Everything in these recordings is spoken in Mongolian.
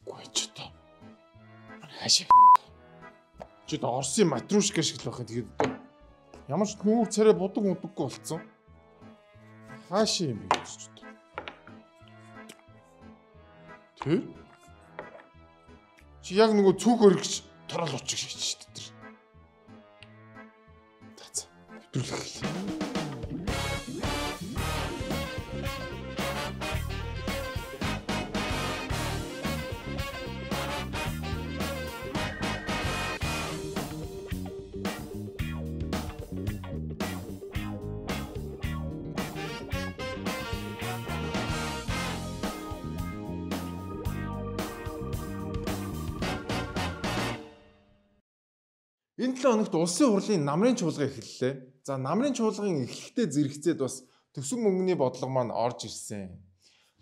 Гойчтой. Хашиг. Чи Орсын матрушка шиг л байхад тэгээд ямар ч нүүр царай будаг удаггүй болцсон. Хаашаа юм бэ гэж бодсон. Тэр чи яг нөгөө цүг өргөж торол учих шийдэж шүү дээ. За. Хөтрүүлэх. Энэ 7 хоногт улсын хурлын намрын чуулга эхэллээ. За намрын чуулгын эхлэхдээ зэрэгцээд бас төсөв мөнгөний бодлого маань орж ирсэн.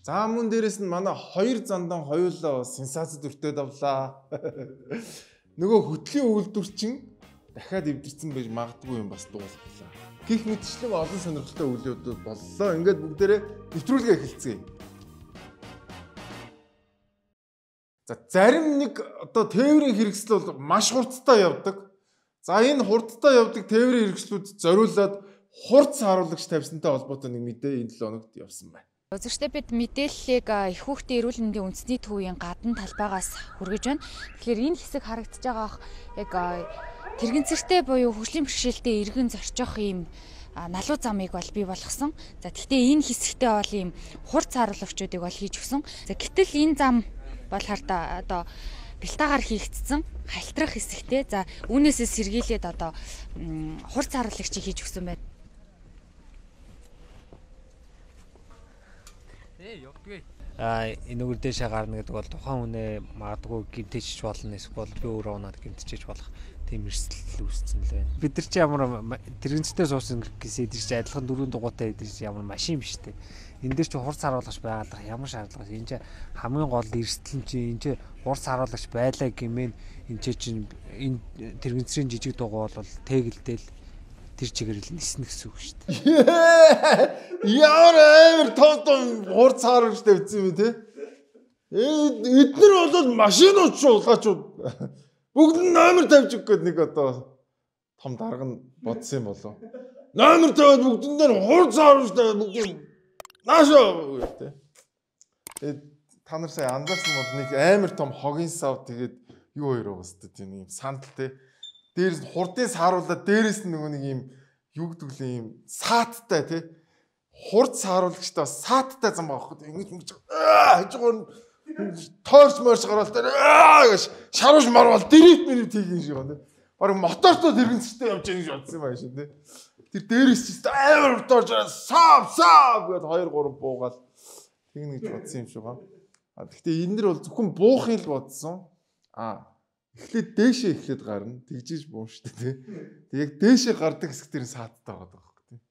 За мөн дээрэс нь манай хоёр зандан хоёулаа сенсац дүртээд авлаа. Нөгөө хөтлийн үйлдвэр чинь дахиад эвдэрсэн байж магадгүй юм бас дууллаа. Гэх мэтчлэн олон сонирхолтой үйлдэлүүд боллоо. Ингээд бүгдээрээ нэвтрүүлгээ эхэлцгээе. За зарим нэг одоо тээврийн хэрэгсэл бол маш хурдтай явдаг. За энэ хурдтай явдаг тээврийн хэрэгслүүд зориулаад хурц харуулагч тавьсантай холбоотой нэг мэдээ энэ 7 хоногт явсан байна. Үзэгчдээ бид мэдээллийг их хүүхдийн эрүүл мэндийн үндэсний төвийн гадна талбайгаас хүргэж байна. Тэгэхээр энэ хэсэг харагдаж байгаа яг тэрэгцэртэй буюу хөгжлийн бэрхшээлтэй иргэн зорчих юм налуу замыг бол бий болгосон. За гэхдээ энэ хэсэгтээ бол ийм хурц харуулагчдыг бол хийж өгсөн. За гэтэл энэ зам бол хараа одоо бэлтаагаар хийгдсэн халтрах хэсэгтэй. За үүнээсээ сэргийлээд одоо хурц харуулагчийг хийж өгсөн байна. Энэгээр дэшээ гарна гэдэг бол тухайн хүнээ магадгүй гимтэж болно, эсвэл би өөрөө унаад гимтэж болох тийм эрсдэл үүссэн л байна. Бид нар чи ямар тэрэгцтэй суусан гэсэн идэж адилхан дөрөв дугуйтай идэж ямар машин биш те. Энд дээр чи хурц харуулгач байгаад ямар шаардлага энэ чи хамгийн гол эрсдэл нь чи энэ чи хурц харуулгач байлаа гэмээн энэ чи энэ тэрэгцрийн жижиг дугуй бол тэгэлдэл тэр чигээр л ниснэ гэсэн үг шүү дээ. Ямар амар том хурц харуулгач тавьсан юм те. Эднэр бол машинууд шуулгаачууд бүгд номер тавьж өгөх гээд нэг одоо том дарга нь бодсон юм болов. Номер тавиад бүгдэн дээр хурц харуулгач тавиад бүгд наашаа гэдэг. Та нар сая анзаарсан бол нэг амар том хогийн сав тэгээд юу хоёр байгаа хэвчээ тийм юм сандал те. Дээрээс хурдын сааруулаад дээрээс нөгөө нэг юм юу гэдэг л юм сааттай те. Хурд сааруулагчтай бас сааттай зам байгаа хөөх. Ингэж хажуугаар тоорч морч гараал те. Гэж шарууш марвал дэрит мэрит хийх юм шиг байна те. Бараг мотортой тэрэгцтэй явж байгаа гэж бодсон юм байна шүү те. Тэр дээрээс ч амар хурдорж сав гэдээ 2 3 буугаад тэгнэ гэж бодсон юм шиг байна. Гэхдээ энэ дэр бол зөвхөн буухын л бодсон. Эхлээд дээшээ эхлээд гарна. Тэгжиж буун шүү дээ тий. Тэг яг дээшээ гардаг хэсэг дээр сааттай байгаа байхгүй тий.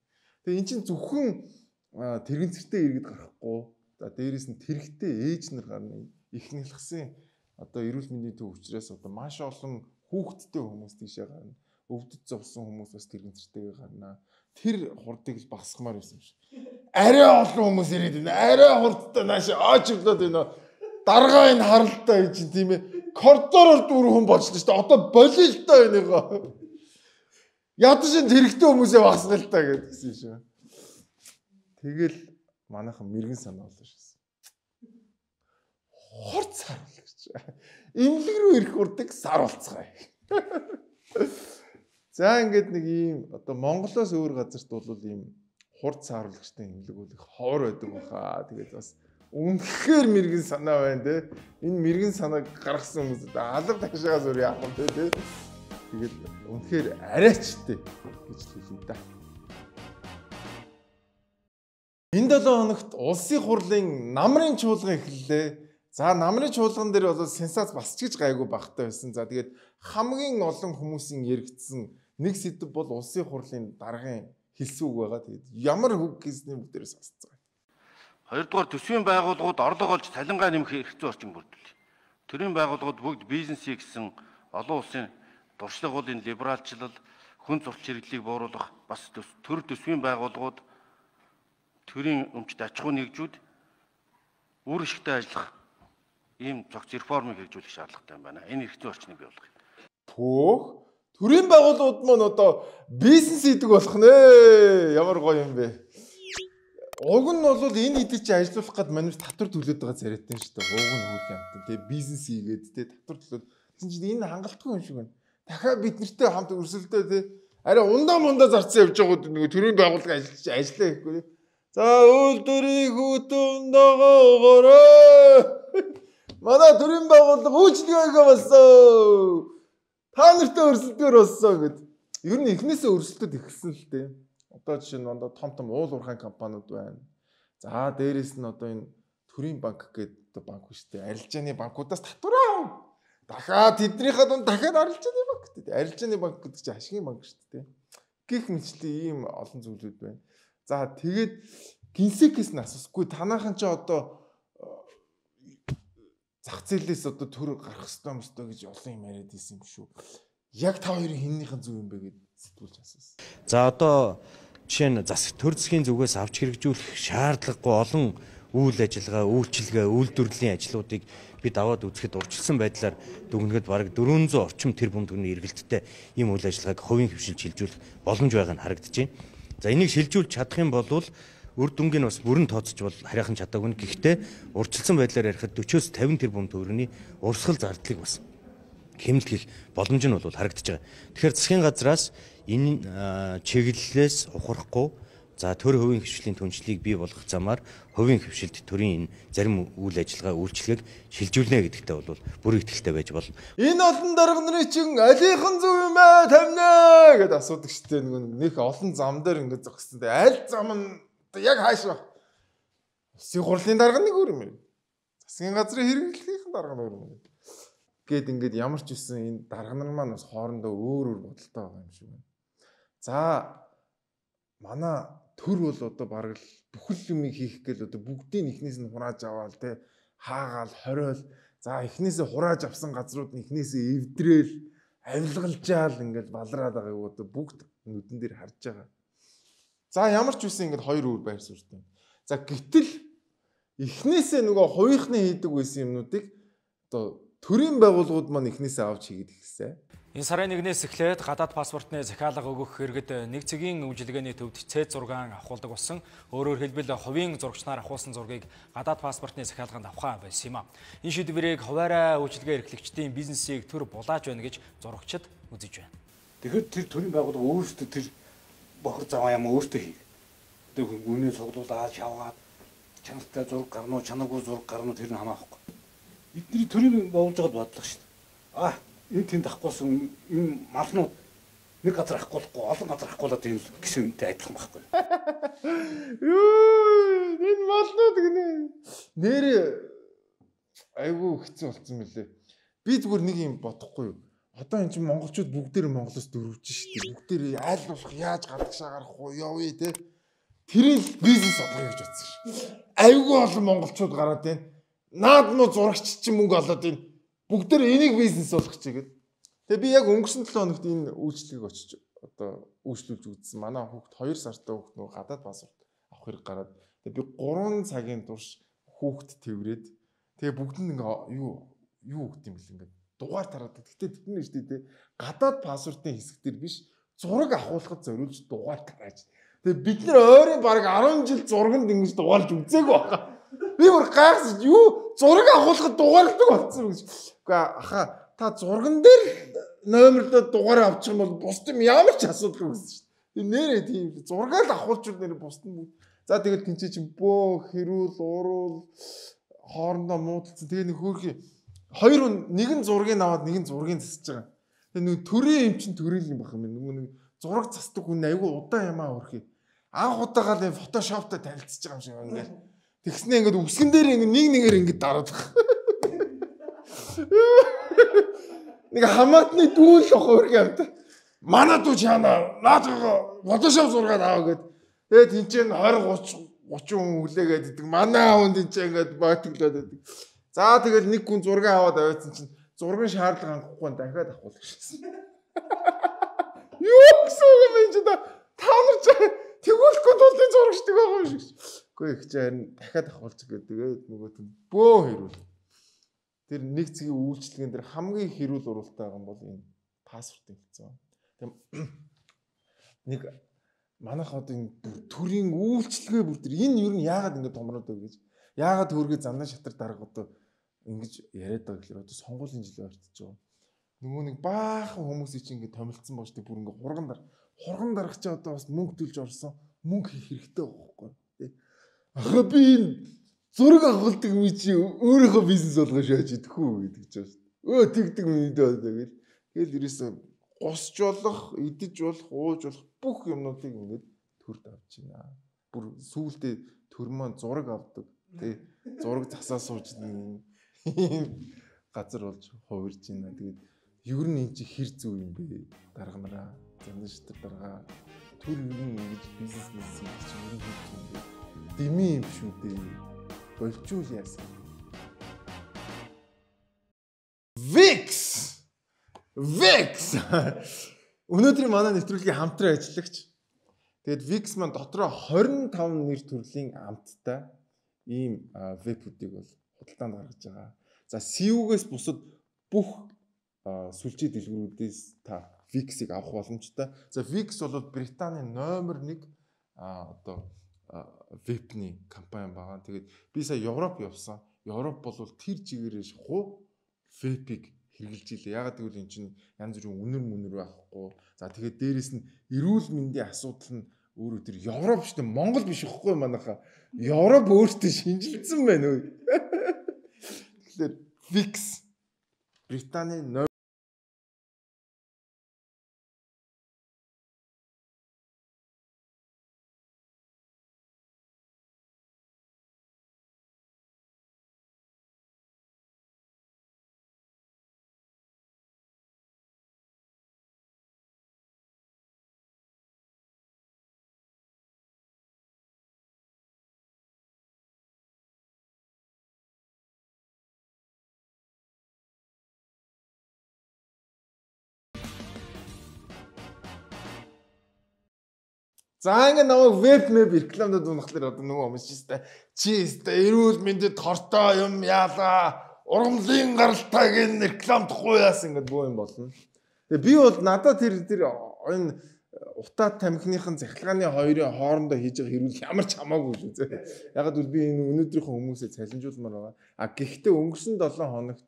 Тэг эн чинь зөвхөн тэрэгцэртэй иргэд гарахгүй. За дээрээс нь тэрэгтэй ээж нар гарна. Ихнэлгсэн одоо эрүүл мэндийн төв учраас одоо маш олон хүүхэдтэй хүмүүс тийшээ гарна. Өвдөд зовсон хүмүүс бас тэрэгцэртэйгээ гарна. Тэр хурдыг л багасгамаар байсан юм шиг. Арай олон хүмүүс ирээд байна. Арай хурдтай наашаа очиглоод байна. Даргаа энэ харалтаа гэж тийм ээ. Коридороор 4 хүн болчихлоо шүү дээ. Одоо болио л доо энийгоо. Ядаж энэ тэрэгтэй хүмүүсээ багасгал л та гэдгийгсэн шүү. Тэгэл манайхан мэрэгэн санаа боллоо шээс. Хурц харуулгач. Имлэг рүү ирэх урдыг саруулцгаая. За ингээд нэг ийм одоо Монголоос өөр газарт бол ийм хурц харуулгачтай имлэг бол их ховор байдаг баха. Тэгээд бас үнэхээр мэрэгэн санаа байна те. Энэ мэрэгэн санааг гаргасан хүмүүс алга тагшаагаас өөр яах вэ те. Тэгээд үнэхээр арайчтэй гэж хэлээ да. Энэ 7 хоногт улсын хурлын намрын чуулган эхэллээ. За намрын чуулган дээр бол сенсац бас ч гэж гайгүй багтаа байсан. За тэгээд хамгийн олон хүмүүсийн яригдсан нэг сэдв бол улсын хурлын даргын хэлсэн үг байгаа. Тэгээд ямар үг гэсний бүгдээрээ сонсцгоо. Хоёрдугаар төсвийн байгууллагууд орлого олж цалингаа нэмэх эрхцээ орчин бүрдүүлээ. Төрийн байгууллагууд бүгд бизнесийг гэсэн олон улсын туршлагуудын либералчлал, хүн зурч хэрэглийг бууруулах бас төр төсвийн байгууллагууд төрийн өмчт аж ахуй нэгжүүд үр ашигтай ажиллах ийм зохиц реформыг хэрэгжүүлэх шаардлагатай юм байна. Энэ эрх зүйн орчныг бий болгох. Пөөх төрийн байгууллагууд маань одоо бизнес хийдэг болох нэ. Ямар гоё юм бэ. Уг нь бол энэ хэдий чи ажиллах гээд манайд татвар төлөөд байгаа царайтай шүү дээ. Уг нь хөрх юмтай. Тэгээ бизнес хийгээд тэгээ татвар төлөөд чинь энэ хангалтгүй юм шиг байна. Дахиад бид нартэй хамт өрсөлдөө тий. Арай ундаа зарцсан явж байгаад нэг төрийн байгууллага ажиллаа гэхгүй. За үйлдвэрийн хүтүндээгоорой. Манай төрийн байгууллага үйлчлэгээ болсон. Та нартай өрсөлдөгөр болсон гэд. Ер нь эхнээсээ өрсөлдөд ихсэн л дээ. Одоо жишээ нь том уул уурхайн компаниуд байна. За дээрэс нь одоо энэ төрийн банк гэдэг банк биш үү? Арилжааны банкудаас татвар аа. Дахиад тэднийхээ дунд дахиад арилжааны банк гэдэг. Арилжааны банк гэдэг чинь ашигын банк шүү дээ. Гэх мэтчлийн ийм олон зүйлүүд байна. За тэгээд гинсекээс нь асуусгүй танаахан ч одоо зах зээлээс одоо төр гарах ёстой мөстой гэж олон юм яриад ирсэн юм шүү. Яг та хоёрын хиннийхэн зөв юм бэ гэд сэтгүүлж асуусан. За одоо жишээ нь засаг төр засгийн зүгээс авч хэрэгжүүлэх шаардлагагүй олон үйл ажиллагаа, үйлчилгээ, үйлдвэрлэлийн ажлуудыг бид аваад үзэхэд урьдчилсан байдлаар дүгнэхэд бараг 400 орчим тэрбум төгрөгийн эргэлттэй ийм үйл ажиллагааг хувийн хөвшилж шилжүүлэх боломж байгаа нь харагдаж байна. За энийг шилжүүлж чадах юм бол үр дүнгийн бас бүрэн тооцож бол харьяахан чадаагүй. Гэхдээ урьдчилсан байдлаар ярихад 40-50 тэрбум төгрөгийн урсгал зардлыг бас хэмнэлт хийх боломж нь бол харагдаж байгаа. Тэгэхээр засгийн газраас энэ чиглэлээс ухрахгүй за төр хувийн хвшлийн түншлийг бий болгох замаар хувийн хвшилд төрийн энэ зарим үйл ажиллагаа үйлчлэгийг шилжүүлнэ гэдэгтээ бол бүр ихтэй байж болно. Энэ олон дарга нарын чинь алийнхан зөв юм аа тавина гэд асуудаг штэ нэг олон зам дээр ингэ зогссон. Аль зам нь яг хааш ба. Улсын хурлын дарга нэг өөр юм. Засгийн газрын хэрэглэхийн дарга нэг өөр юм. Гэт ингээд ямар ч үсэн энэ дарга нар маань бас хоорондоо өөр бодолтой байгаа юм шиг байна. За манай төр бол одоо бараг л бүхэл юмыг хийх гээл одоо бүгдийг эхнээс нь хурааж аваал те хаагаал хориол за эхнээсээ хурааж авсан газрууд нь эхнээсээ эвдрээл авилгалжаал ингээд балраад байгааг одоо бүгд нүдэн дээр харж байгаа. За ямар ч үсэн ингээд хоёр өөр байр суурьтай. За гэтэл эхнээсээ нөгөө хувийнхны хийдэг байсан юмнуудыг одоо төрийн байгууллагууд маань эхнээсээ авч хийгээд ихсэн. Энэ сарын 1-ээс эхлээд гадаад паспортны захиалга өгөх хэрэгэд нэг цэгийн үйлчилгээний төвд C6 авахулдаг болсон. Өөрөөр хэлбэл хувийн зурагчнаар авахулсан зургийг гадаад паспортны захиалганд авах байсан юм а. Энэ шийдвэрийг хуваарай үйлчилгээ эрхлэгчдийн бизнесийг төр булааж байна гэж зурагчид үзэж байна. Тэгэхээр тэр төрийн байгууллага өөрөөсөө тэр бохор заваа юм өөртөө хийх. Тэр үнээ цуглуулаад шавгаад чанартай зураг гарнуу чанаргүй зураг гарнуу тэр нь хамаахгүй. Эдний төрийн байгуулж байгаад бодлого шүү дээ. Энэ тэнд авахгүйсэн энэ малнууд нэг газар авахгүй олон газар авахгүйлаад энэ гişүнтэй адилхан байхгүй. Юу энэ малнууд гинэ. Нэр айгүй хэцүү болсон мөлий. Би зүгээр нэг юм бодохгүй юу. Одоо энэ чинь монголчууд бүгдээр Монголоос дөрвж штеп. Бүгдээр айл болох яаж гадагшаа гарах уу явъя те. Тэрийг бизнес олгоё гэж бодсон ш. Айгүй олон монголчууд гараад байна. Наад нуу зурагч чинь мөнгө олоод энэ бүгдээр энийг бизнес болгох чигээд. Тэгээ би яг өнгөрсөн 7 хоногт энэ үйлчлэгийг очиж одоо үйлчлүүлж үзсэн. Манай хүүхд 2 сартай хүүхд нөгөө гадаад паспорт авах хэрэг гараад. Тэгээ би 3 цагийн турш хүүхд тэрврээд тэгээ бүгд нь ингээ юу гэх юм бэл ингээ дугаар тараадаг. Гэтэ тэдний шүү дээ гадаад паспортын хэсэг дээр биш зураг авахулахад зориулж дугаар тарааж. Тэгээ бид нэр ойрын бараг 10 жил зурганд ингэж дугаарлж үзээгүй байгаа. Би бүр гайхсаж юу зураг авахулахад дугаарладаг болсон гэж. Үгүй аха та зурган дээр номерлоо дугаар авчих юм бол бусд юм ямар ч асуудал үүсэж шүү дээ. Нэрээ тийм зургаал авахулчвал нэр бусд нь. За тэгэл тэнцээ чинь бөө хэрүүл уруул хоорондоо муудалцсан. Тэгээ нэг хөөрхий хоёр нэг нь зургийг аваад нэг нь зургийг засаж байгаа. Тэгээ нэг төрийн юм чинь төрийн юм бах юм. Нэг зураг засдаг хүн айгүй удаан ямаа хөрхий. Анх удаагаар нэг фотошоптой танилцж байгаа юм шиг ингээл. Тэгснээ ингээд үсгэн дээр нэг нэгээр ингээд дараад байгаа. Нэг хамаатны дүүл хөрхий амт. Манай дүү чана наадгаа фотошоп зургаад аваа гэд. Тэгээ тэнцэн 20 30 хүн хүлээгээд идэг. Манай аавд тэнцэн ингээд боотглоод идэг. За тэгэл нэг хүн зураг аваад аваадсан чинь зургийн шаардлага хангахгүй дахиад авах болно гэсэн. Юу гэсэн гэж та нар тэгүүлэхгүй тулын зурагчдаг байгаа юм шиг. Үгүй их харин дахиад авахулж тэгээд нөгөө бөө хэрүүл. Тэр нэг цэгийн үйлчлэгэн дээр хамгийн хэрүүл уралтай байгаа юм бол энэ паспортын хэлцээ. Тэгм нэг манайх одоо энэ төрийн үйлчлэгээ бүр тэр энэ юу нь яагаад ингэ томроод байгаа гэж. Яагаад төргөө замнаа шатар дарга одоо ингэж яриад байгаа гэхээр одоо сонгуулийн жил ортож байгаа. Нөгөө нэг баахан хүмүүсийг чинь ингэ томилцсон боожтой бүр ингэ хурган дарах чи одоо бас мөнгө төлж орсон. Мөнгө хийх хэрэгтэй байхгүй тий. Ахаа би энэ зураг авахдаг үе чи өөрийнхөө бизнес болгож яаж идэхгүй гэдэг ч байна. Өө тэгдэг мэдээ тэгэл. Тэгэл ерөөсөө госч болох, идэж болох, ууж болох бүх юмнуудыг ингэж төрд авч байна. Бүр сүүлдээ төр маань зураг авдаг тий. Зураг засаа сууж газар болж хувирж байна. Тэгээд ер нь энэ чи хэр зүв юм бэ? Дарга нараа, замын шатар дарга төр ер нь ингэж бизнес хийж юм бэ? Дими юм шүү дээ. Болчул яасан. Vix. Өнөөдөр манай нэвтрүүлгийн хамтран ажиллагч. Тэгээд Vix маань дотроо 25 нэр төрлийн амттай ийм вебүүдийг бол худалдаанд гаргаж байгаа. За SEO-гээс бусад бүх сүлжээ дэлгүүрүүдээс та Vix-ийг авах боломжтой. За Vix бол Британий номер 1 одоо вебний компани байгаа. Тэгээд би сая Европ явсан. Европ бол тэр чигээрээ шахуу вебийг хэрэгжилж илээ. Ягаад гэвэл эн чинь янз бүрийн үнэр байхгүй. За тэгээд дээрэс нь эрүүл мэндийн асуудал нь өөрөө тэр Европ шүү дээ. Монгол биш ихгүй манайха. Европ өөртөө шинжилсэн байна уу. Тэгэхээр Vix Британий за ингэ намайг веб рекламад унахлаар одоо нөгөө хүмүүс чи эрүүл мэндэд хортой юм яалаа ургамлын гаралтайг энэ рекламдахгүй яасан гэдэг боо юм болно. Тэгээ би бол надад тэр энэ утаа тамхиныхын захилгааны хоёрын хоорондоо хийж байгаа хэрүүл ямар ч хамаагүй шүү зэ. Ягаад гэвэл би энэ өнөөдрийнхөө хүмүүсээ цалинжуулмаар байгаа. А гэхдээ өнгөрсөн 7 хоногт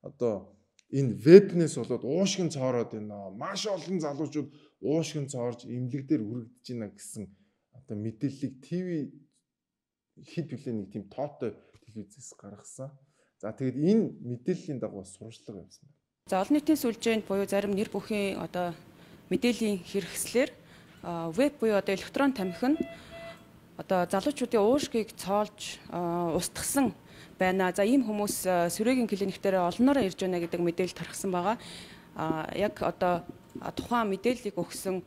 одоо энэ вебнээс болоод уушгин цоороод байна. Маш олон залуучууд уушгин цоорж эмнэлэг дээр хүрэгдэж байна гэсэн одоо мэдээллийг ТV хэд билээ нэг тийм тоотой телевизээс гаргасан. За тэгээд энэ мэдээллийн дагуу сурчлага явсан байна. За олон нийтийн сүлжээнд буюу зарим нэр бүхийн одоо мэдээллийн хэрэгслэр веб буюу одоо электрон тамхи нь одоо залуучуудын уушгийг цоолж устгасан байна. За ийм хүмүүс Сүрэгийн клиник дээр олноороо ирж байна гэдэг мэдээлэл тархсан байгаа. Яг одоо тухайн мэдээллийг өгсөн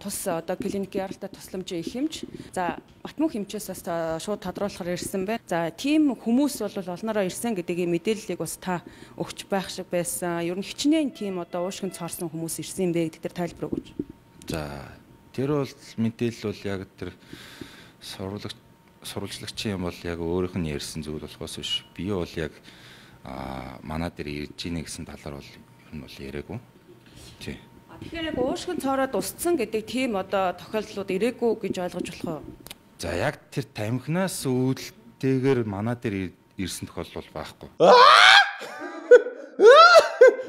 тус одоо клиникийн яралтай тусламжийн их хэмж. За Батмөнх хэмжээс бас шууд тодруулахаар ирсэн байна. За тийм хүмүүс бол олноороо ирсэн гэдэг ийм мэдээллийг бас та өгч байх шиг байсан. Ер нь хичнээн тийм одоо уушгин цоорсон хүмүүс ирсэн юм бэ гэдэг дээр тайлбар өгөөч. За тэр бол мэдээлэл бол яг тэр сурвалжлагчийн юм бол яг өөрийнх нь ярьсан зүйл болохоос биш. Би бол яг манай дээр ирж ийнэ гэсэн талаар бол ер нь бол яриаггүй. Тий. Тэгэхээр яг уушгин цоороод устсан гэдэг тийм одоо тохиолдлууд ирээгүй гэж ойлгож болох уу? За яг тэр тамхинаас үүдэлтэйгээр манай дээр ирсэн тохиолдол байхгүй.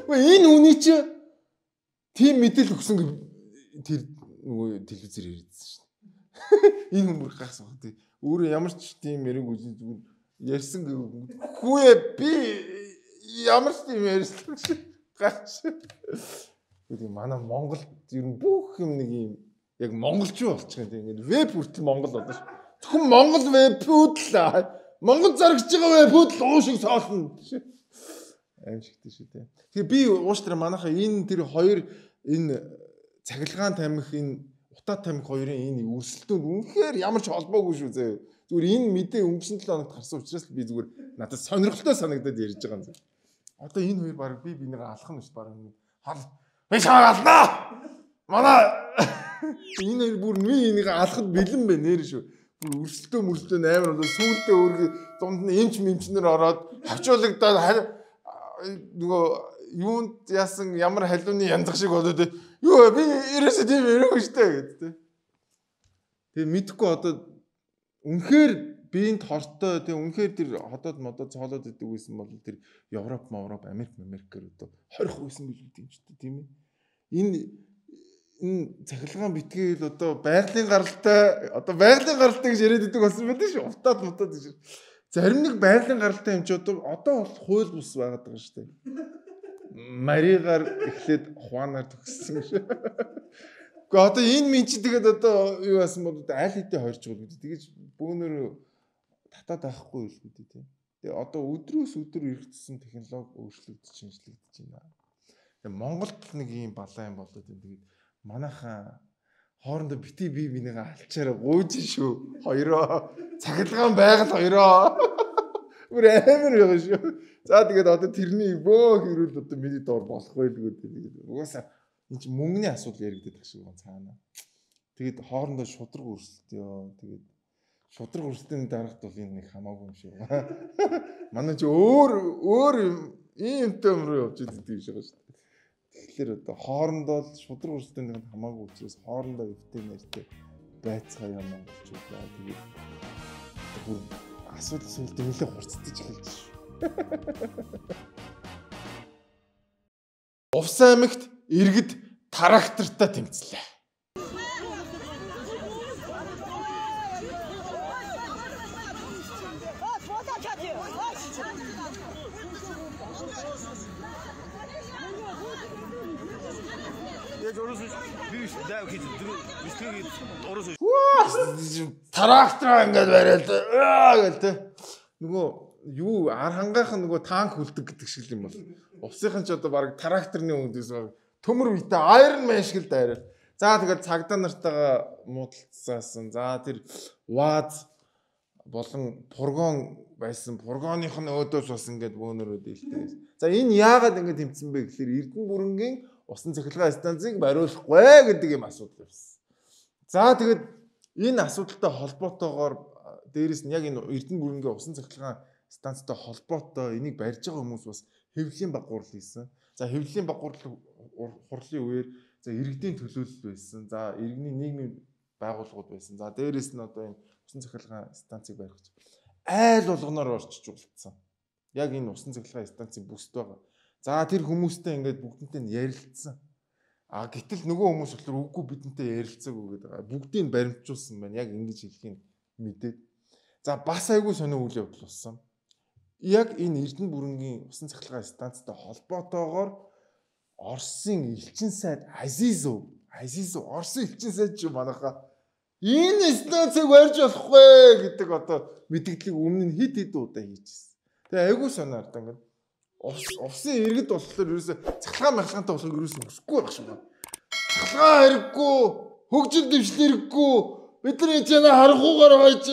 Энэ үний чи тийм мэдээлэл өгсөн тэр нөгөө телевизээр ирсэн шүү дээ. Энэ хүмүүс гайхсан баг тий. Өөрөө ямар ч тийм яриг үзэн зүгээр ярьсан хүүе би ямар ч тийм ярьсан шүү. Гайхсан. Тэгээд манай Монгол ер нь бүх юм нэг юм яг монголчуу болчих юм. Ингээд веб хүртэл монгол болно ш. Зөвхөн монгол вебүүд л монгол зарагч байгаа вебүүд л уушиг соолно. Аимшигтэй шүү дээ. Тэгэхээр би ууштар манайхаа энэ тэр хоёр энэ цахилгаан тамхи энэ утаа тамхи хоёрын энэ өрсөлдөөнд үнэхээр ямар ч холбоогүй шүү зэ. Зүгээр энэ мэдээ өнгөрсөн 7 хоногт гарсан учраас би зүгээр надад сонирхолтой санагдаад ярьж байгаа юм зэ. Одоо энэ хоёр баг би нэг алах нь ш баг хол би чамайг алнаа. Манай Энэ бүр энийг алхад бэлэн байна нэр шүү. Бүр өрсөлдөө амар болоо сүүлдээ өөргөө дунд нь эмчнэр ороод хавчуулагдаад нөгөө юунд яасан ямар халууны янзах шиг болоод юу би ерөөсөө тийм ярихгүй штэ гэдэг. Тэгээ мэдхгүй одоо үнэхээр биеийн тортой тэгээ үнэхээр тэр ходоод модод цоолоод идэг байсан бол тэр Европ, Америкээр одоо 20 байсан билүү юм ч тийм ээ. Энэ цахилгаан битгээл одоо байгалийн гаралтай гэж яриад идэг болсон байдаг шүү. Утаад гэж. Зарим нэг байгалийн гаралтай юм чи одоо бол хууль бус байгаад байгаа шүү дээ. Маригаар эхлээд Хуанаар төгссөн шүү. Гэхдээ одоо энэ минь чи тэгээд одоо юу яасан бол аль хэдийн хорж байгаа гэдэг. Тэгэж бөөнөр татаад байхгүй юу гэдэг тийм. Тэгээ одоо өдрөөс өдөр эргэжсэн технологи өөрчлөгдөж шинжлэгдэж байна. Тэгээ Монголд нэг юм балаа юм болоод байна. Тэгээд манайхаа хоорондоо бити бие бинийгээ алчаараа гуйж шүү. Хоёроо цахилгаан байгаль хоёроо. Бүр амар байгаа шүү. За тэгээд одоо тэрний бөө хэрүүл одоо миний доор болох байлгүй тэгээд угаасаа энэ чинь мөнгөний асуудал яригддаг шиг байна цаана. Тэгээд хоорондоо шудраг өрсөлдөё. Тэгээд шудраг өрсөлдөөнийн дарагт бол энэ нэг хамаагүй юм шиг байна. Манай чи өөр ийм юм руу явж идэг юм шиг байна шүү. Тэгэхээр одоо хоорондоо шудраг өрсөлдөөнийнд хамаагүй учраас хоорондоо эвтэй нэртэй байцгаа юм болчихлоо. Тэгээд бүр асуудал сүлд нэлээд хурцдаж эхэлж шүү. Увс аймагт иргэд трактортай тэмцлээ. Трактор ингээд бариад гэлтэй. Нөгөө юу ар хангайх нөгөө танк хөлдөг гэдэг шиг юм бол. Увсынхан ч одоо баг тракторны үндээс баг төмөр битэй Iron Man шиг л дайраад. За тэгээд цагдаа нартайгаа муудалцсан. За тэр ВАЗ болон фургон байсан. Фургоных нь өөдөөс бас ингээд бөөнөрөө дийлдэг. За энэ яагаад ингээд тэмцсэн бэ гэхээр Эрдэнэ бүрэнгийн усан цахилгаан станцыг бариулахгүй гэдэг юм асуудал явсан. За тэгээд энэ асуудалтай холбоотойгоор дээрэс нь яг энэ Эрдэнэ бүрэнгийн усан цахилгаан станцтай холбоотой энийг барьж байгаа хүмүүс бас хэвлэлийн баг гурал хийсэн. За хэвлэлийн баг хурлын үеэр за иргэдийн төлөөлөл байсан. За иргэний нийгмийн байгууллагууд байсан. За дээрэс нь одоо энэ усан цахилгаан станцыг барих гэж айл болгоноор орчиж уулзсан. Яг энэ усан цахилгаан станцын бүсд байгаа. За тэр хүмүүстэй ингээд бүгднтэй нь ярилцсан. Гэтэл нөгөө хүмүүс болохоор үгүй бидэнтэй ярилцаагүй гэдэг. Бүгдийг баримтжуулсан байна. Яг ингэж хэлхийг мэдээд. За бас айгүй сонио үйл явдал болсон. Яг энэ Эрдэнэ бүрэнгийн усан цахилгаан станцтай холбоотойгоор Оросын элчин сайд Азизов Оросын элчин сайд ч манайхаа энэ станцыг барьж болохгүй гэдэг одоо мэдээллийг өмнө нь хэд удаа хийжсэн. Тэгээ айгүй соноор та ингээд Увсын иргэд болохоор ерөөсө цахилгаан махлагантай болох ерөөсө өсөхгүй байх шиг байна. Цахилгаан хэрэггүй, хөгжил дэвшил хэрэггүй, бидний чанаа харахуугаар байж,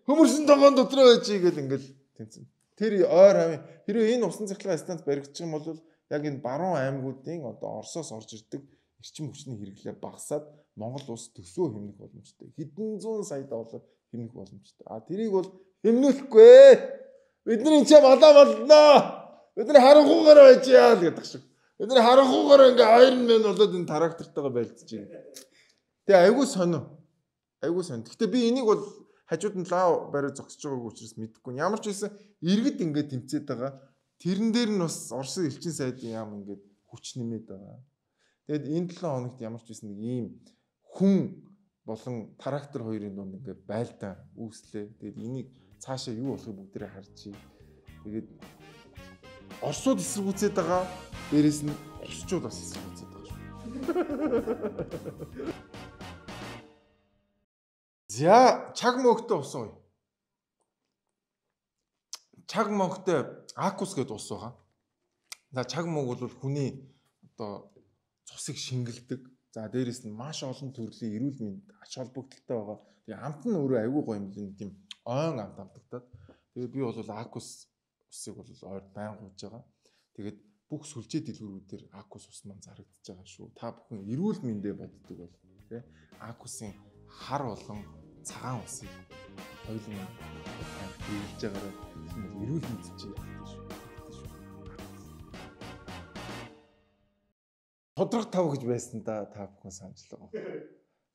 хөмөрсөн тогоон дотор байж гэдэг ингээд тэнцэн. Тэр ойр хавийн хэрвээ энэ усан цахилгаан станц баригдчих юм бол яг энэ баруун аймагуудын одоо Оросоос орж ирдэг эрчим хүчний хэрэглээ багасаад Монгол улс төсөө хэмнэх боломжтой. Хэдэн зуун сая доллар хэмнэх боломжтой. Тэрийг бол хэмнүүлэхгүй. Бидний ч малаа болноо. Бид нар харанхуугаар байж яа л гэдэг шиг. Бид нар харанхуугаар ингээ Iron Man болоод энэ трактортойгоо байлдаж байна. Тэгээ айгүй сонио. Гэтэ би энийг бол хажууд нь лав бариад зогсож байгааг учраас мэдэхгүй. Ямар ч байсан иргэд ингээ тэмцээд байгаа. Тэрэн дээр нь бас Оросын элчин сайдын яам ингээ хүч нэмээд байгаа. Тэгэд энэ 7 хоногт ямар ч байсан нэг ийм хүн болон трактор хоёрын дунд ингээ байлдаа үүслээ. Тэгэд энийг цаашаа юу болохыг бүгдээрээ харчих. Тэгээд Оросууд эсэргүүцээд байгаа. Дээрээс нь орсчууд бас эсэргүүцээд байгаа шүү. За, чаг мөнгөтэй усан уу? Чаг мөнгөтэй Акус гэдэг ус байгаа. За, чаг мөнгө бол хүний одоо цусыг шингэлдэг. За, дээрээс нь маш олон төрлийн эрүүл мэнд ач холбогдолтой байгаа. Тэгээ амт нь өөрөө аюул гоё юм л тийм ойн амт амтагдаад. Тэгээ би бол Акус усыг бол ойр байн гуйж байгаа. Тэгээд бүх сүлжээ дэлгүүрүүдээр Акус ус маань зарагдаж байгаа шүү. Та бүхэн эрүүл мэндэ боддог бол тий. Акусын хар болон цагаан усыг хоёулын биелж байгаараа эрүүл мэндчээ гэдэг шүү. Тодрог тав гэж байсан да та бүхэн санаж байгаа.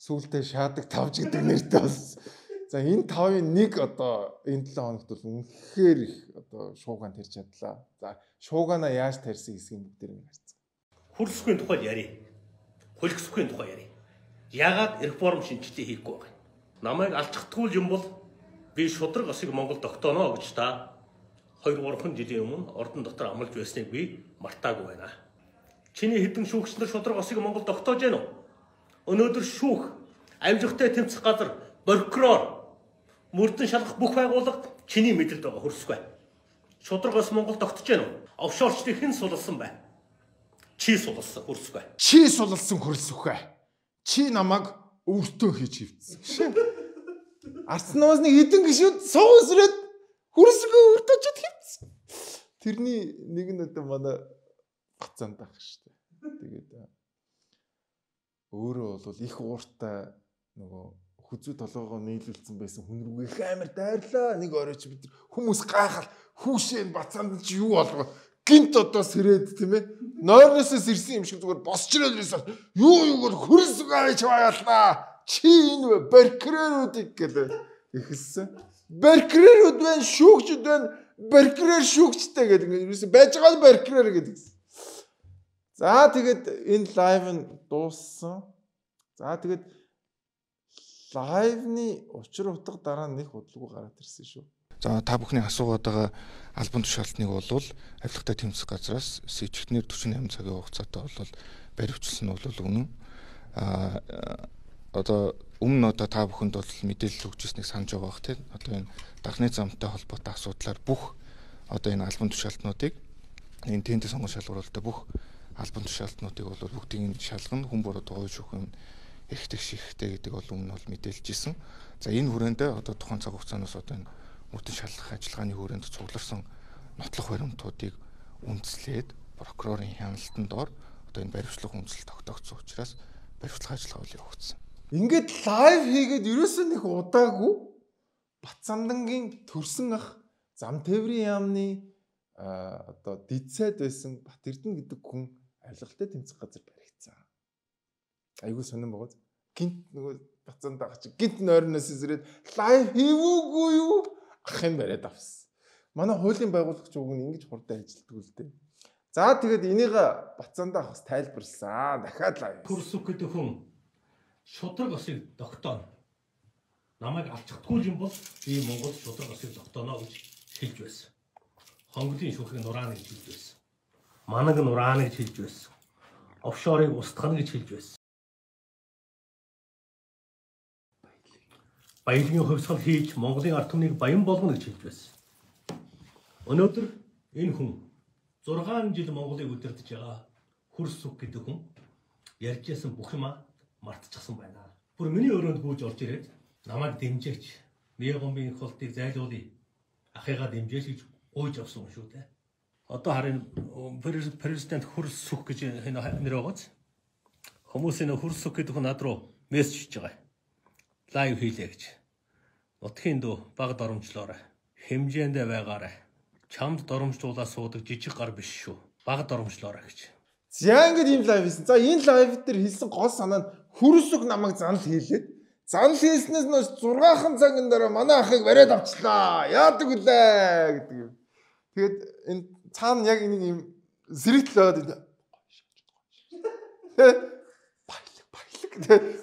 Сүүлдээ шаадаг тавж гэдэг нэртэй болсон. За энэ тавын нэг одоо энэ 7 хоногт бол үнэхээр их одоо шуугаан тарьж чадлаа. За шуугаанаа яаж тарьсан хэсгийг бүгд нэг харцгаа. Хөрсөхийн тухай ярив. Хөлгсөхийн тухай ярив. Яагаад реформ шинжилгээ хийхгүй байгаа юм? Намайг алчхдаггүй юм бол би шудраг осыг Монгол тогтооно гэж та 2-3 жилийн өмнө ордон дотор амлаж байсныг би мартаагүй байна. Чиний хэдэн шүүгч нар шудраг осыг Монгол тогтоож байна уу? Өнөөдөр шүүх, амжигтай тэмцэх газар, прокурор, мөрдөн шалгах бүх байгууллага чиний мэдлэлд байгаа хөрсгүй. Шудраг ос Монгол тогтож байна уу? Офшорчдыг хэн сулсан бай? Чи сулсан хөрсгүй. Чи сулсан хөрсөхгүй. Чи намайг өөртөө хийж хөвцсөн. Арснаас нэг хэдэн гişүүд суусрээд хөрсгөө өөртөө ч хөвцсөн. Тэрний нэг нь одоо манай бацаанд ах штэ. Тэгээд өөрөө бол их ууртай нөгөө хүзүү толгоогоо нийлүүлсэн байсан хүн рүү их амар дайрлаа. Нэг оройч бид хүмүүс гайхал хүүшээ бацаанд чи юу болгоо гинт одоо сэрээд тийм ээ. Нойрноосоос ирсэн юм шиг зүгээр босч ирээд байсан. Юу бол хөрсөг авч байгалнаа. Чи энэ баркеруудыг гэлээ ихэлсэн. Баркерууд байна, шүүгчд байна. Баркер шүүгчтэй гэдэг юм. Байж байгаа баркер гэдэг. За тэгээд энэ лайв нь дууссан. За тэгээд лайвны учир утга дараа нэг бодлого гараад ирсэн шүү. За та бүхний асуугаад байгаа албан тушаалтныг бол авилгатай тэмцэх газраас сэжигтнэр 48 цагийн хугацаатай бол баривчилсан нь бол үнэн. Одоо өмнө одоо та бүхэнд бол мэдээлэл өгч ирснийг санаж байгаа бах тийм. Одоо энэ дахны замтай холбоотой асуудлаар бүх одоо энэ албан тушаалтнуудыг энэ тендер сонгон шалгуулалтаа бүх албан тушаалтнуудыг бол бүгдийг нь шалгана, хүн буруу дугуй шүүхэн эрхтэг шихтэй гэдэг бол өмнө бол мэдээлж исэн. За энэ хүрээндээ одоо тухайн цаг хугацаанаас одоо энэ мөрдөн шалгах ажиллагааны хүрээнд цугларсан нотлох баримтуудыг үндэслээд прокурорын хяналтанд дор одоо энэ баримтлах үндэслэл тогтоогдсон учраас баримтлах ажиллагаа бол явагдсан. Ингээд лайв хийгээд ерөөсөө нэг удаагүй Батсандангийн төрсөн ах зам тээврийн яамны одоо дидсайд байсан Батэрдэн гэдэг хүн авилгалтай тэмцэх газар баригдсан. Айгуу сонирн байгаа. Гинт нөгөө Батсандаа чи гинт нойрноос ирээд лайв хийвүүгүй юу? Ахын бариад авсан. Манай хуулийн байгуулагч уг нь ингэж хурдан ажилтдаг л дээ. За тэгээд энийг Батсандаа авахс тайлбарласан. Дахиад лайв. Хөрсөг гэдэг хүн шудраг осыг тогтооно. Намайг алчхдаггүй юм бол би Монгол шудраг осыг тогтооно гэж хэлж байсан. Хонголын шүүхийн нурааныг хэлж байсан. Манаг нурааныг хэлж байсан. Офшорыг устгах гэж хэлж байсан. Баялагын хувьсгал хийж Монголын ард түмнийг баян болгоно гэж хэлж байсан. Өнөөдөр энэ хүн 6 жил Монголыг удирдах байгаа хөрсөг гэдэг хүн ярьж ясан бүх юма мартчихсан байна. Бүр миний өрөөнд гүйж орж ирээд намайг дэмжээч. Мегомбийн холтыг зайлуулъя. Ахыгаа дэмжээч гэж гүйж авсан шүү дээ. Одоо харин президент хөрсөг гэж нэр өгөөц. Хүмүүсийн хөрсөг гэдэг хүн над руу мессеж хийж байгаа. Лайв хийлээ гэж. Нутгийн дүү баг доромжлоорой. Хэмжээндээ байгаарай. Чамд доромжлуулаа суудаг жижиг гар биш шүү. Баг доромжлоорой гэж. За ингээд ийм лайв хийсэн. За энэ лайв дээр хэлсэн гол санаа нь хөрсөг намайг занал хийлээд. Занал хийснээс нь 6хан цагийн дараа манай ахыг бариад авчлаа. Яадаг үлээ гэдэг юм. Тэгээд энэ цаана яг нэг юм зэрэгтлээд баялаг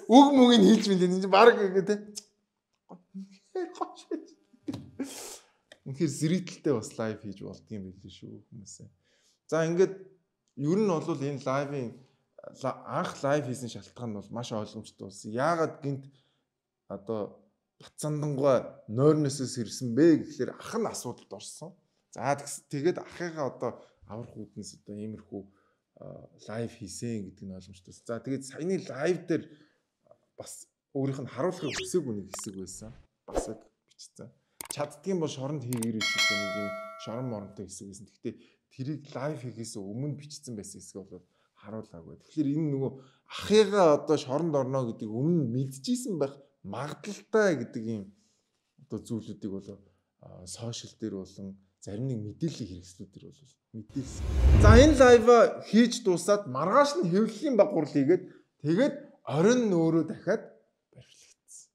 үг мөгийг хэлж билээ. Энэ баг ингэ те. Үнэхээр зэрэгтэлтэй бас лайв хийж болдгийм билээ шүү хүмүүсээ. За ингээд ер нь бол энэ лайвын анх лайв хийсэн шалтгаан нь бол маш ойлгомжтой болсон. Яагаад гинт одоо Батсандангуй нойрноосоос ирсэн бэ гэхлээр ах нь асуудалд орсон. За тэгээд ахыгаа одоо аврах үүднээс одоо иймэрхүү лайв хийсэн гэдэг нь ойлгомжтой. За тэгээд саяны лайв дээр бас өөрийнх нь харуулахыг хүсээгүй нэг хэсэг байсан. Бас яг бичсэн. Чаддгийн бол шоронд хийгэрэй гэдэг нэг юм шорон моронтой хэсэг байсан. Гэхдээ тэрийг лайв хийхээс өмнө бичсэн байсан хэсэг бол харуулаагүй. Тэгэхээр энэ нөгөө ахыгаа одоо шоронд орно гэдэг өмнө мэдчихсэн байх магадлалтай гэдэг ийм одоо зүйлүүдийг бол сошиал дээр болон зарим нэг мэдээллийн хэрэгслүүдээр бол мэдээлсэн. За энэ лайва хийж дуусаад маргааш нь хэвлэлийн багварл хийгээд тэгээд оройн нөөрөө дахиад барилгацсан.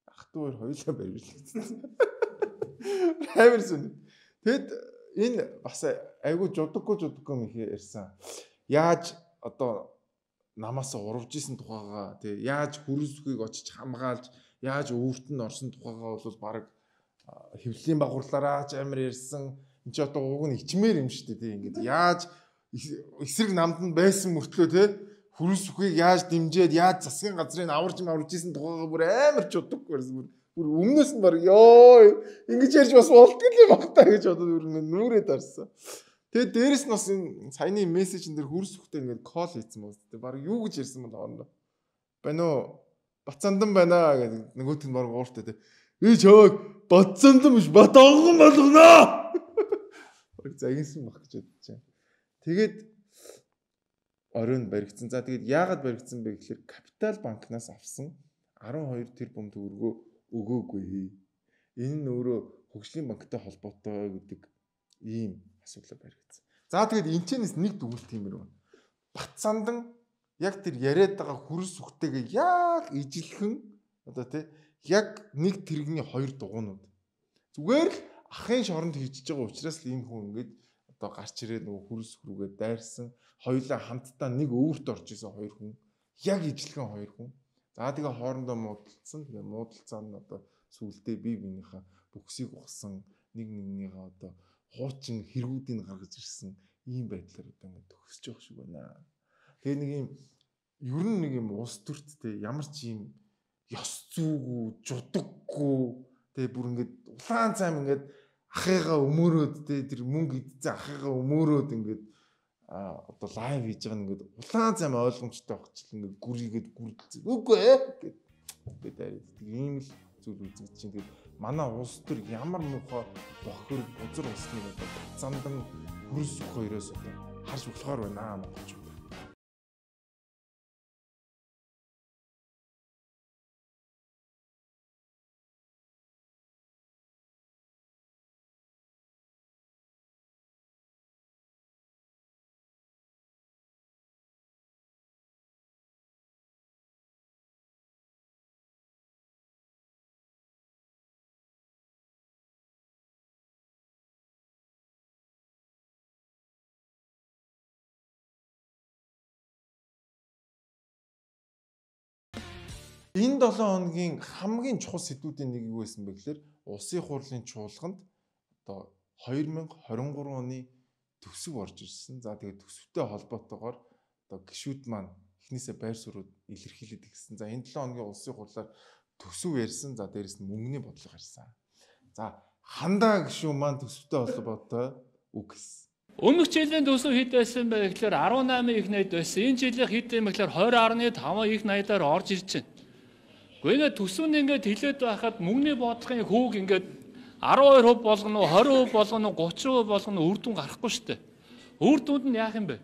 Ах トゥ хоёр хоёулаа барилгацсан. Хамерсэн. Тэгэд энэ бас айгүй жудаггүй мэхээ ярьсан. Яаж одоо намаас урвж исэн тухайгаа тий яаж хүрээсхийг очиж хамгаалж яаж өвөрт нь орсон тухайгаа бол баг хэвлэлийн багварлаараа ч амар ярьсан. Энд чи одоо уг нь ичмээр юм шүү дээ тий ингээд яаж эсрэг намд нь байсан мөртлөө тий хүрээсхийг яаж дэмжиад яаж засгийн газрыг аварж исэн тухайгаа бүр амар жудаггүй байсан. Бүр өмнөөс нь баг ёо ингэж ярьж бас болтгол юм багтаа гэж бодоод бүр нүрээд орсон. Тэгээд дээрэс нь бас энэ саяны мессежн дээр хүрээсхтэй ингээд кол хийсэн мөн үү. Баг юу гэж ярьсан мөн хоорондоо. Байна уу? Бацандан байна гэдэг нөгөөт нь баг ууртай тий. Чааг бацандан биш бат онгон болгоно. Баг загинсан баг гэж бодож байна. Тэгээд оройн баригдсан. За тэгээд яагаад баригдсан бэ гэхээр Капитал банкнаас авсан 12 тэрбум төгрөгөө өгөөгүй. Энэ нь өөрөө хөгжлийн банктай холбоотой гэдэг ийм асуудал баригдсан. За тэгээд энэчнээс нэг дүгнэлт тиймэр байна. Бацандан яг тэр яриад байгаа хүрээс үхтэйгээ яг ижилхэн одоо тий яг нэг тэрэгний хоёр дугуйнууд. Зүгээр л ахын шоронд хийж байгаа учраас л ийм хүн ингээд одоо гарч ирээд нөгөө хүрээс рүүгээ дайрсан. Хоёулаа хамтдаа нэг өвөрт орж исэн хоёр хүн. Яг ижилхэн хоёр хүн. За тэгээ хоорондоо муудалцсан. Тэгээ муудалцаа нь одоо сүулдэ бие биенийхээ бүксийг ухсан нэг нэгнийхээ одоо хуучин хэрэгүүдийг гаргаж ирсэн ийм байдлаар одоо ингэ төгсөж явах шиг байна. Тэгээ нэг юм ер нь нэг юм улс төрттэй ямар ч юм ёс зүйгүй, жудаггүй тэгээ бүр ингэ улаан цайм ингэ ахыгаа өмөрөөд тэр мөнгө идсэн ахыгаа өмөрөөд ингэ одоо лайв хийж байгаа нэг улаан цайм ойлгомжтой багчл ингэ гүрийгээд гүрдэлцээ. Үгүй ээ гэд би дайраад ийм л зүйл үзэж чинь тэгээд манай улс төр ямар муухай бохир бузар усныг одоо бацандан хөрс хоёроос одоо харж болохоор байна монголч. Энэ 7 хоногийн хамгийн чухал сэдвүүдийн нэг юу байсан бэ гэхээр улсын хурлын чуулганд одоо 2023 оны төсөв орж ирсэн. За тэгээд төсөвтэй холбоотойгоор одоо гишүүд маань эхнээсээ байр суурийг илэрхийлээд гисэн. За энэ 7 хоногийн улсын хурлаар төсөв ярьсан. За дээрэс нь мөнгөний бодлого гарсан. За хандаа гишүү маань төсөвтэй холбоотой үг хэлсэн. Өмнөх жилийн төсөв хэд байсан бэ гэхээр 18 их найд байсан. Энэ жилийн хэд юм бэ гэхээр 20.5 их найдаар орж ирж байна. Гэхдээ ингээд төсвөнд ингээд хилээд байхад мөнгөний бодлогын хүүг ингээд 12% болгоно, 20% болгоно, 30% болгоно үр дүн гарахгүй шүү дээ. Үр дүнд нь яах юм бэ?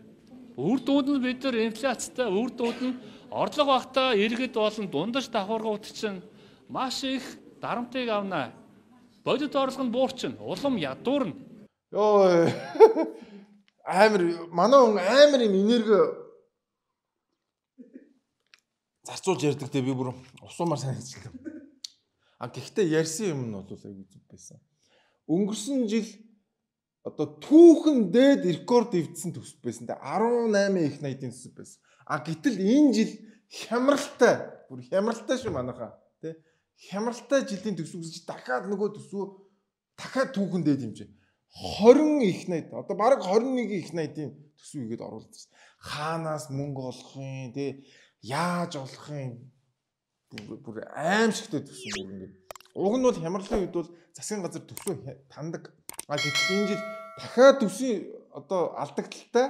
Үр дүнд нь бид нар инфляцтай, үр дүнд нь орлого багтаа иргэд болон дундаж давхаргууд чинь маш их дарамтыг авна. Бодит орлого нь буурчин, улам ядуурна. Йоо амар манай хүн амар юм энерги зарцуулж ярьдаг те би бүр усуумар санагдчихлаа. Гэхдээ ярьсан юм нь бол аягүй зүг байсан. Өнгөрсөн жил одоо түүхэн дээд рекорд эвдсэн төсөв байсан те 18 их найдын төсөв байсан. Гэтэл энэ жил хямралтай бүр хямралтай шүү манайхаа те хямралтай жилийн төсөв гэж дахиад нөгөө төсөв дахиад түүхэн дээд хэмжээ 20 их найд одоо бараг 21 их найдын төсөв игээд оруулсан. Хаанаас мөнгө олох юм те яаж олох юм бүр аимшигтэй төсөв бүр ингэ. Уг нь бол хямралын үед бол засгийн газар төсөв тандаг. Гэтэл энэ жил дахиад төсвийн одоо алдагдaltaй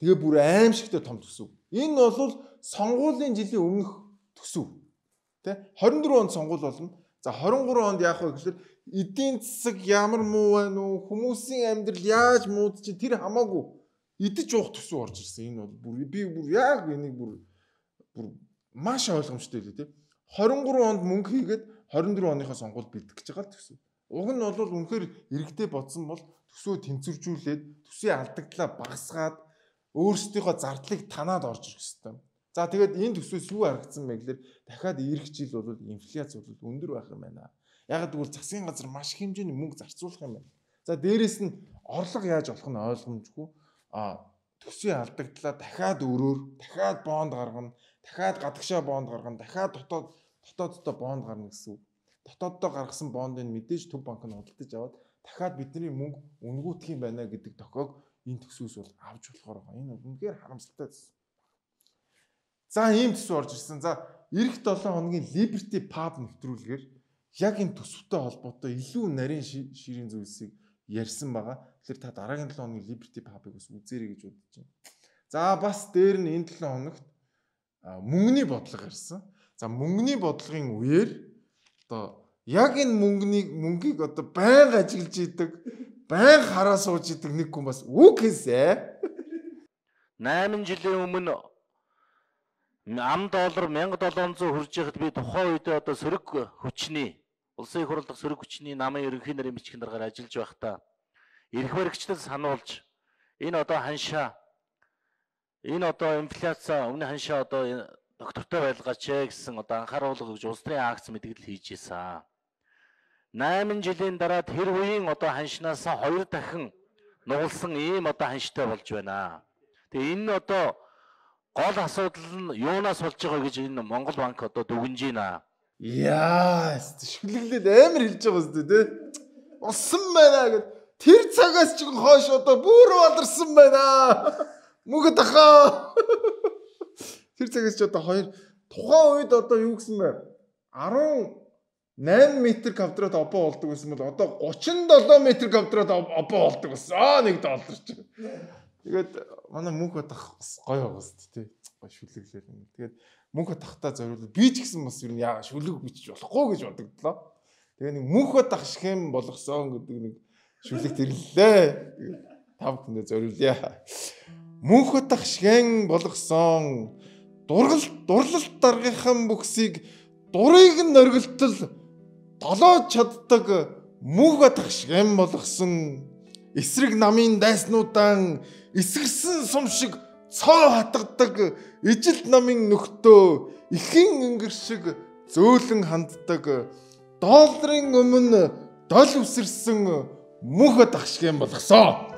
тэгээ бүр аимшигтэй том төсөв. Энэ бол сонгуулийн жилийн өмнөх төсөв. Тэ 24 онд сонгуул болно. За 23 онд яах вэ гэхээр эдийн засаг ямар муу байна уу? Хүмүүсийн амьдрал яаж муудчих тэр хамаагүй. идэж уух төсөв орж ирсэн. Энэ бол би бүр яг энийг бүр маш ойлгомжтой лээ тий. 23 онд мөнгө хийгээд 24 оныхоо сонгуульд бэлдэх гэж байгаа л төсөв. Уг нь бол үнэхээр иргэдэд бодсон бол төсөө тэнцвэржүүлээд төсвийн алдагдлаа багасгаад өөрсдийнхөө зардлыг танаад орж ирэх хэрэгтэй. За тэгээд энэ төсвөөс юу харагдсан бэ гэхээр дахиад ирэх жил бол инфляц бол өндөр байх юм байна. Яг гэвэл засгийн газар маш их хэмжээний мөнгө зарцуулах юм байна. За дээрэс нь орлого яаж болох нь ойлгомжгүй. Төсвийн алдагдлаа дахиад өрөөр, дахиад бонд гаргана, дахиад гадагшаа бонд гаргана, дахиад дотооддоо бонд гарна гэсэн үг. Дотооддоо гаргасан бондыг мэдээж төв банк нь худалдаж аваад дахиад бидний мөнгө үнгүүтэх юм байна гэдэг тохиог энэ төсвөөс бол авч болохоор байгаа. Энэ үнэхээр харамсалтай төсөв. За ийм төсөв орж ирсэн. За эх 7 хоногийн Liberty Pub нэвтрүүлгээр яг энэ төсөвтэй холбоотой илүү нарийн ширийн зүйлсийг ярьсан байгаа. Тэгэхээр та дараагийн 7 хоногийн Liberty Pub-ыг бас үзээрэй гэж бодож байна. За бас дээр нь энэ 7 хоногт мөнгөний бодлого ярьсан. За мөнгөний бодлогын үеэр одоо яг энэ мөнгийг одоо байнга ажиглаж идэг, байнга хараа сууж идэг нэг хүн бас үг хийсэ. 8 жилийн өмнө $1000 1700 хүрж байхад би тухайн үед одоо сөрөг хүчний улсын их хурл дахь сөрөг хүчний намын ерөнхий нарийн бичгийн даргаар ажиллаж байхдаа эрх баригчдад сануулж энэ одоо ханшаа энэ одоо инфляц өмнө ханшаа одоо доктортой байлгаач гэсэн одоо анхааруулга гэж улс төрийн акц мэдгэл хийж ийсэн. 8 жилийн дараа тэр үеийн одоо ханшнаас 2 дахин нугалсан ийм одоо ханштай болж байна. Тэгээ энэ одоо гол асуудал нь юунаас болж байгаа гэж энэ Монгол банк одоо дүгнэж байна. Яа, шүлэглээд амар хэлж байгаа зү тэ. Усан байна гэд тэр цагаас ч хойш одоо бүр болорсон байна. Мөнгө тахаа. Тэр цагаас ч одоо тухайн үед одоо юу гэсэн бэ? 18 м квадрат опо болдог гэсэн бол одоо 37 м квадрат опо болдог гэсэн. $1 ч. Тэгээд манай мөнх батах гоё байгаа шүү дээ. Гоё шүлэглээ. Тэгээд мөнх батахтаа зориулаад би ч гэсэн бас юу яа шүлэг бичиж болохгүй гэж бодогдлоо. Тэгээ нэг мөнх батах схем болгосон гэдэг нэг шүлэг тэрлээ. Тэгээд тав хүндээ зориулъя. Мөнх батах схем болгосон дурлалт даргынхан бүксийг дурыг нь оргилтол долоож чаддаг мөнх батах схем болгосон эсрэг намын дайснуудаа эсгэрсэн сум шиг цоо хатгадаг ижил намын нөхдөө ихэн ингэр шиг зөөлөн ханддаг долларын өмнө дол үсэрсэн мөнх батах схем болгосон.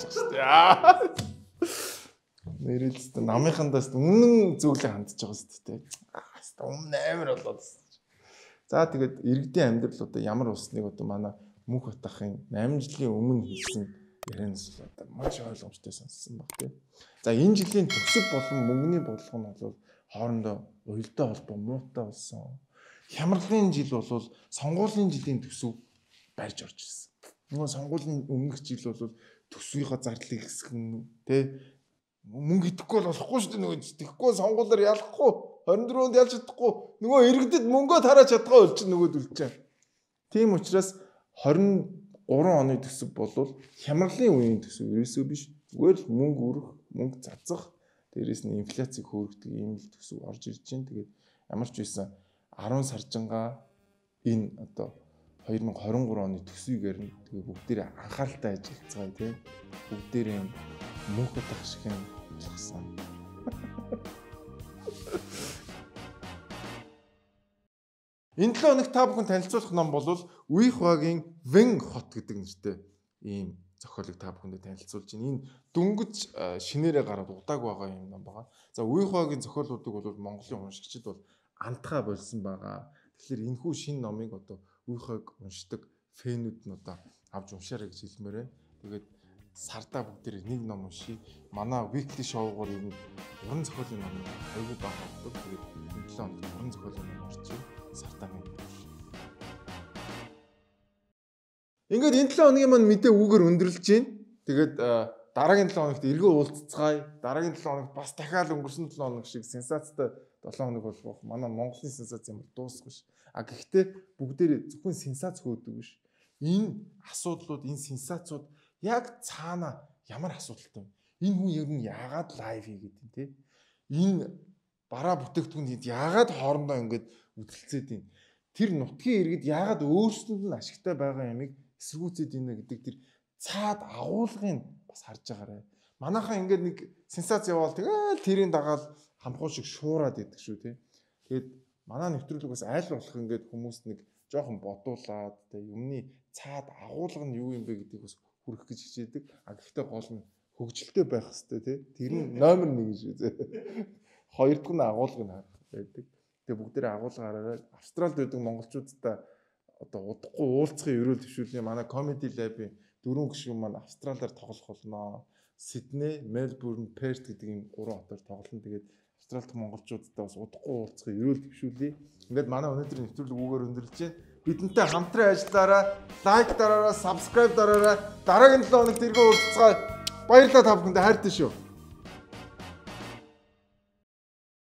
Нэрэлтэй намынхандаас үнэн зөөлөн хандж байгаа шүү дээ. Өмнө амар болоод. За тэгээд иргэдийн амьдрал одоо ямар усныг одоо манай мөнх батахын 8 жилийн өмнө хийсэн ярианаас одоо маш ойлгомжтой сонссон баг тийм. За энэ жилийн төсөв болон мөнгөний бодлого нь бол хоорондоо уялдаа холбоо муутай болсон. Хямралын жил бол сонгуулийн жилийн төсөв барьж орж ирсэн. Нөгөө сонгуулийн өмнөх жил бол төсвийнхаа зардлыг хэсгэн тийм мөнгө идэхгүй болохгүй шүү дээ. Нөгөө идэхгүй сонгуулиар ялахгүй 24-нд ялж чадахгүй нөгөө иргэдэд мөнгөө тарааж чадгаа болчих нөгөөд үлчээ. Тийм учраас 23 оны төсөв бол хямралын үеийн төсөв ерөөсөө биш. Зүгээр л мөнгө өрөх, мөнгө цацах, дээрээс нь инфляцийг хөөргөдөг ийм л төсөв орж ирж байна. Тэгээд ямар ч байсан 10 саржингаа энэ одоо 2023 оны төсвийг ярина. Тэгээд бүгдээрээ анхааралтай ажиллацгаая тийм. Бүгдээрээ мөнх батах шиг юм болгосон. Энэ 7 хоног та бүхэн танилцуулах ном бол Үе Хувагийн Вэн хот гэдэг нэртэй ийм зохиолыг та бүхэндээ танилцуулж байна. Энэ дөнгөж шинээрээ гараад удааг байгаа юм ном байгаа. За Үе Хувагийн зохиолуудыг бол Монголын уншигчид бол антхаа болсон байгаа. Тэгэхээр энэхүү шинэ номыг одоо Үе Хувааг уншдаг фэнүүд нь одоо авч уншаарай гэж хэлмээр байна. Тэгээд сардаа бүгдээр нэг ном уншия. Манай weekly show-гоор энэ уран зохиолын ном аягүй бага болдог. Тэгээд энэ 7 хоног уран зохиолын ном орчих. Сартагийн. Ингээд энэ 7 хоногийн маань мэдээ үгээр өндөрлөж байна. Тэгээд дараагийн 7 хоногт эргөө уулзцгаая. Дараагийн 7 хоногт бас дахиад өнгөрсөн 7 хоног шиг сенсацтай 7 хоног болох. Манай Монголын сенсац юм бол дуусахгүй ш. Гэхдээ бүгдээрээ зөвхөн сенсац хөөдөг биш. Энэ асуудлууд, энэ сенсацууд яг цаана ямар асуудалтай вэ? Энэ хүн ер нь яагаад лайв хийгээд юм те? Энэ бараа бүтээгдэхүүнд яагаад хоорондоо ингэж үтэлцээд юм? Тэр нутгийн иргэд яагаад өөрсдөнд нь ашигтай байгаа ямиг эсэргүүцээд ийнэ гэдэг тэр цаад агуулгыг бас харж байгаарай. Манайхаа ингээд нэг сенсац яваал тэгэл тэрийн дагаал хамхуу шиг шуураад идэг шүү те. Тэгээд манай нэвтрүүлэг бас айл болох ингээд хүмүүст нэг жоохон бодуулаад тэ юмны цаад агуулга нь юу юм бэ гэдгийг бас хүргэх гэж хичээдэг. А гэхдээ гол нь хөгжилтэй байх хэрэгтэй те. Тэр нь номер 1 шүү те. Хоёр дахь нь агуулга нь байдаг. Тэгээ бүгдээрээ агуулга хараарай. Австралид байдаг монголчуудтай одоо удахгүй уулзахын ерөөл төвшүүлний манай Comedy Lab-ийн 4 гишүүн маань Австралиар тоглох болно. Сидней, Мельбурн, Перт гэдэг ийм 3 хотоор тоглоно. Тэгээд Австралид монголчуудтай бас удахгүй уулзахын ерөөл төвшүүлье. Ингээд манай өнөөдрийн нэвтрүүлэг үгээр өндөрлж байна. Бидэнтэй хамтран ажиллаарай, лайк дараарай, subscribe дараарай. Дараагийн 7 хоногт иргэн уулзцгаая. Баярлалаа та бүхэнд хайртай шүү.